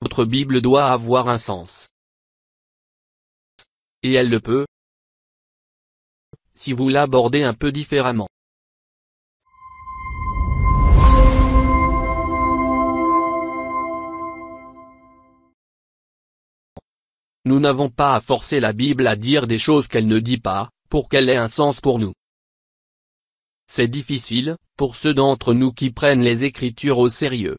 Votre Bible doit avoir un sens. Et elle le peut, si vous l'abordez un peu différemment. Nous n'avons pas à forcer la Bible à dire des choses qu'elle ne dit pas, pour qu'elle ait un sens pour nous. C'est difficile, pour ceux d'entre nous qui prennent les Écritures au sérieux.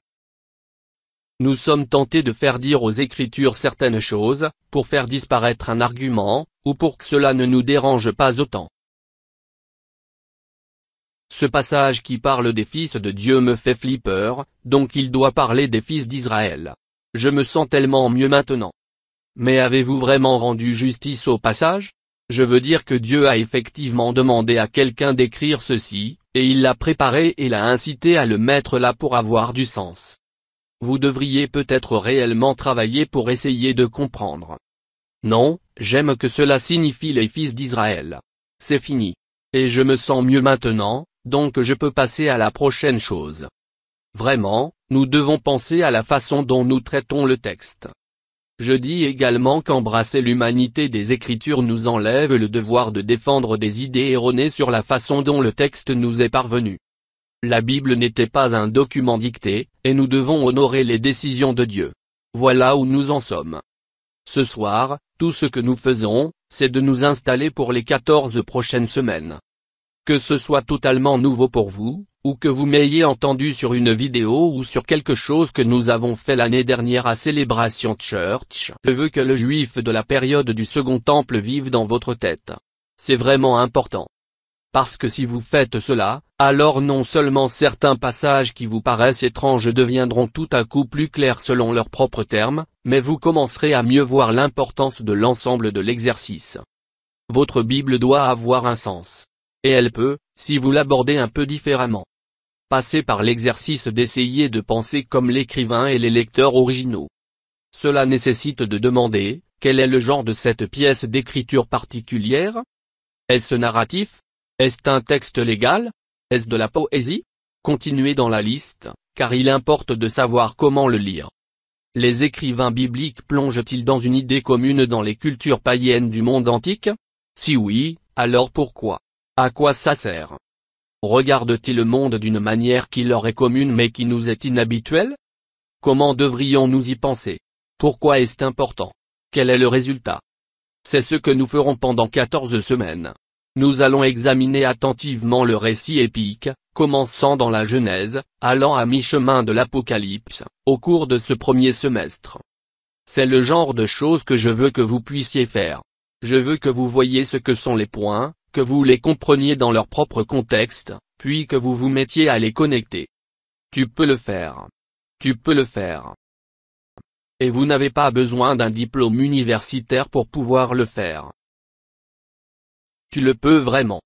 Nous sommes tentés de faire dire aux Écritures certaines choses, pour faire disparaître un argument, ou pour que cela ne nous dérange pas autant. Ce passage qui parle des fils de Dieu me fait flipper, donc il doit parler des fils d'Israël. Je me sens tellement mieux maintenant. Mais avez-vous vraiment rendu justice au passage? Je veux dire que Dieu a effectivement demandé à quelqu'un d'écrire ceci, et il l'a préparé et l'a incité à le mettre là pour avoir du sens. Vous devriez peut-être réellement travailler pour essayer de comprendre. Non, j'aime que cela signifie les fils d'Israël. C'est fini. Et je me sens mieux maintenant, donc je peux passer à la prochaine chose. Vraiment, nous devons penser à la façon dont nous traitons le texte. Je dis également qu'embrasser l'humanité des Écritures nous enlève le devoir de défendre des idées erronées sur la façon dont le texte nous est parvenu. La Bible n'était pas un document dicté, et nous devons honorer les décisions de Dieu. Voilà où nous en sommes. Ce soir, tout ce que nous faisons, c'est de nous installer pour les 14 prochaines semaines. Que ce soit totalement nouveau pour vous, ou que vous m'ayez entendu sur une vidéo ou sur quelque chose que nous avons fait l'année dernière à Celebration Church, je veux que le juif de la période du Second Temple vive dans votre tête. C'est vraiment important. Parce que si vous faites cela, alors non seulement certains passages qui vous paraissent étranges deviendront tout à coup plus clairs selon leurs propres termes, mais vous commencerez à mieux voir l'importance de l'ensemble de l'exercice. Votre Bible doit avoir un sens. Et elle peut, si vous l'abordez un peu différemment. Passez par l'exercice d'essayer de penser comme l'écrivain et les lecteurs originaux. Cela nécessite de demander, quel est le genre de cette pièce d'écriture particulière? Est-ce narratif? Est-ce un texte légal? Est-ce de la poésie? Continuez dans la liste, car il importe de savoir comment le lire. Les écrivains bibliques plongent-ils dans une idée commune dans les cultures païennes du monde antique? Si oui, alors pourquoi? À quoi ça sert? Regardent-ils le monde d'une manière qui leur est commune mais qui nous est inhabituelle? Comment devrions-nous y penser? Pourquoi est-ce important? Quel est le résultat? C'est ce que nous ferons pendant 14 semaines. Nous allons examiner attentivement le récit épique, commençant dans la Genèse, allant à mi-chemin de l'Apocalypse, au cours de ce premier semestre. C'est le genre de choses que je veux que vous puissiez faire. Je veux que vous voyiez ce que sont les points, que vous les compreniez dans leur propre contexte, puis que vous vous mettiez à les connecter. Tu peux le faire. Tu peux le faire. Et vous n'avez pas besoin d'un diplôme universitaire pour pouvoir le faire. Tu le peux vraiment.